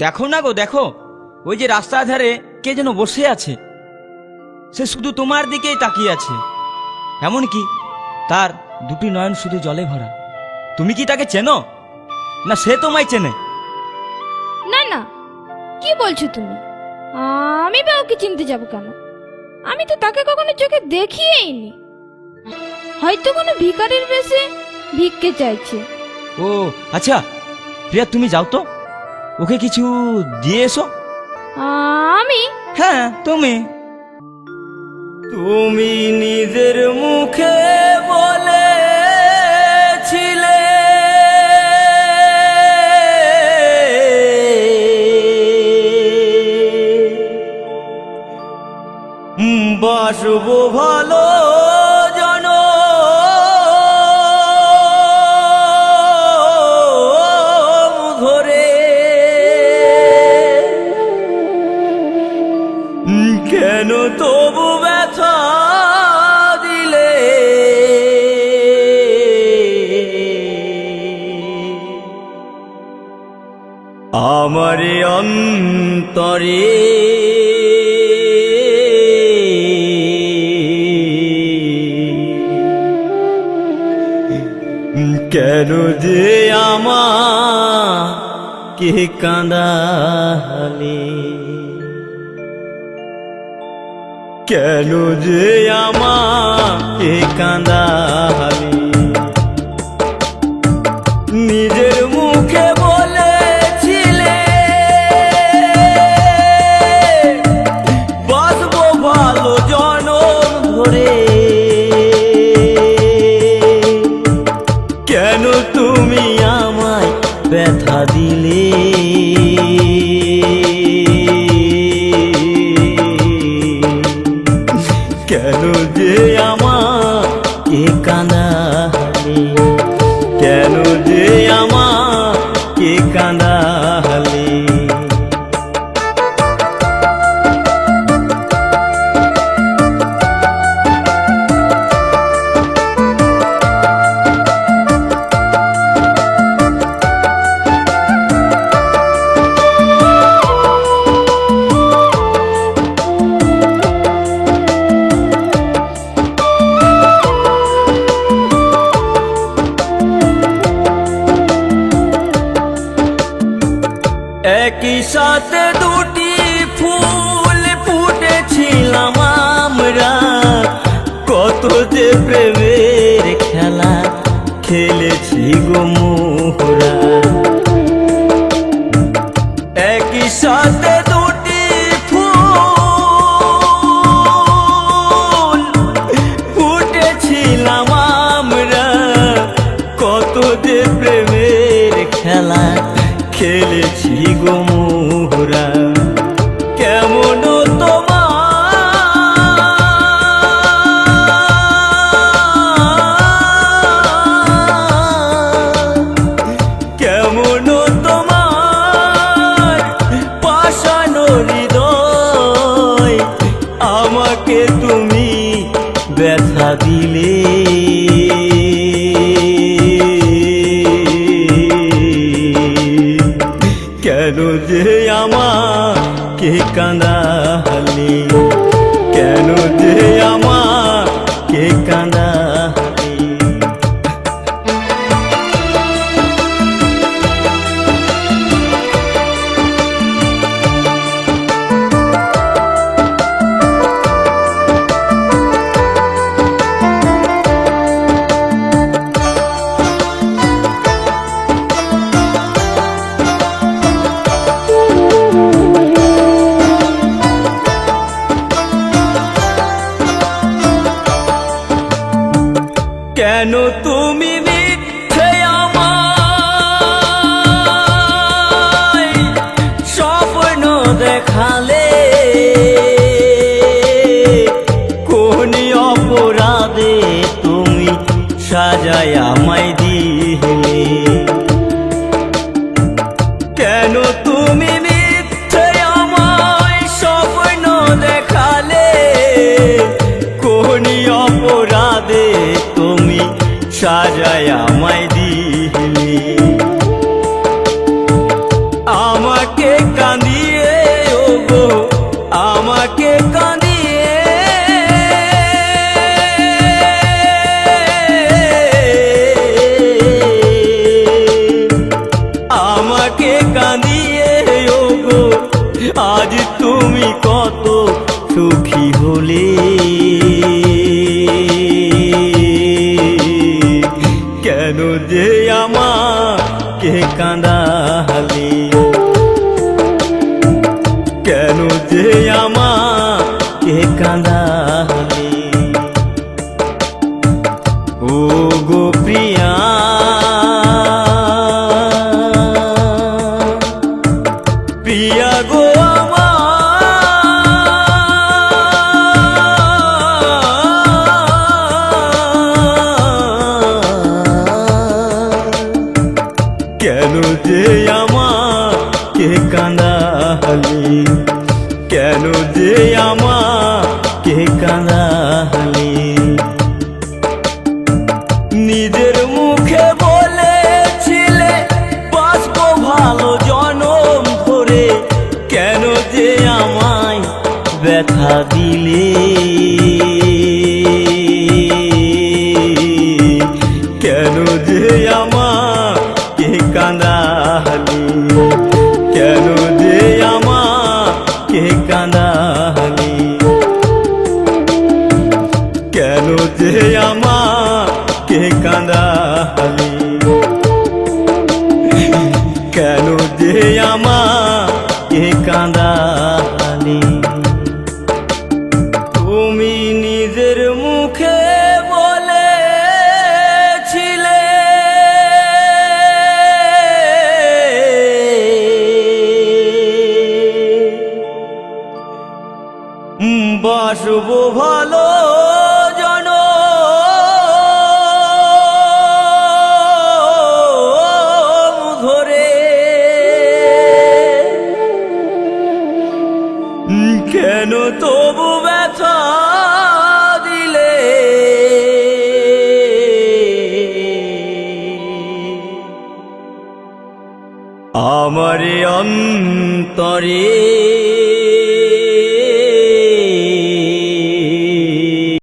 দেখো না গো, দেখো ওই যে রাস্তার ধারে কে যেন বসে আছে। সে শুধু তোমার দিকেই তাকিয়ে আছে, এমনকি তার দুটি নয়ন শুধু জলে ভরা। তুমি কি তাকে চেনো, না সে তোমায় চেনে? না না, কি বলছো তুমি? আমি বা ওকে চিনতে যাব কেন? আমি তো তাকে কখনো চোখে দেখিয়েইনি। হয়তো কোনো ভিখারির বেশে ভিক্ষে চাইছে। ও আচ্ছা প্রিয়া, তুমি যাও তো, ওকে কিছু দিয়ে এসো। আমি? হ্যাঁ তুমি। তুমি নিজের মুখে বলেছিলে বাসবো ভালো জনম ধরে, কেন তবু ব্যথা দিলে? আমারে অন্তরে কেন যে আমাকে কাঁদালে? কেন যে আমাকে কাঁদালে? নিজের মুখে বলেছিলে বাসবো ভালো জনম ধরে, কেন তুমি আমায় ব্যথা দিলে? কেন যে আমাকে কাঁদালে? কেন যে আমাকে কাঁদালে? একই সাথে দুটি ফুল ফুটেছিলাম আমরা, কত যে প্রেমের খেলা খেলেছি গো মোরা। একই সাথে দুটি ফুল ফুটেছিলাম আমরা, কত যে প্রেমের খেলা খেলেছি গো মোরা। কেমন কেমন তোমার পাষানো হৃদয়, আমাকে তুমি ব্যথা দিলে? কেন যে আমাকে কাঁদালে? কেন যে আমাকে কাঁদালে? কেন তুমি মিথ্যে আমায় স্বপ্ন দেখালে? কোন অপরাধে তুমি সাজায় আমায় দিলে? কেন তুমি মিথ্যে আমায় স্বপ্ন দেখালে? কোন অপরাধে তুমি সাজায় আমায় দিলে? আমার কাঁদিয়ে ওগো আমাকে কাঁদিয়ে আমাকে কাঁদিয়ে ওগো আজ তুমি কত সুখী হলে কেন যে আমাকে কাঁদালে কেন যে আমাকে কাঁদালে ও গো প্রিয়া প্রিয়া গো কেন যে আমাকে কাঁদালে কেন যে আমাকে কাঁদালে নিজের মুখে বলেছিলে বাঁচবো ভালো জনম ধরে কেন যে আমায় ব্যথা দিলে কেন যে আমাকে কাঁদালে কেন যে আমাকে কাঁদালে কেন যে আমাকে কাঁদালে কেন যে আমাকে কাঁদালে তুমি নিজের মুখে বলেছিলে বাসবো ভালো জনম ধরে কেন তবু ব্যথা দিলে আমারে অন্তরে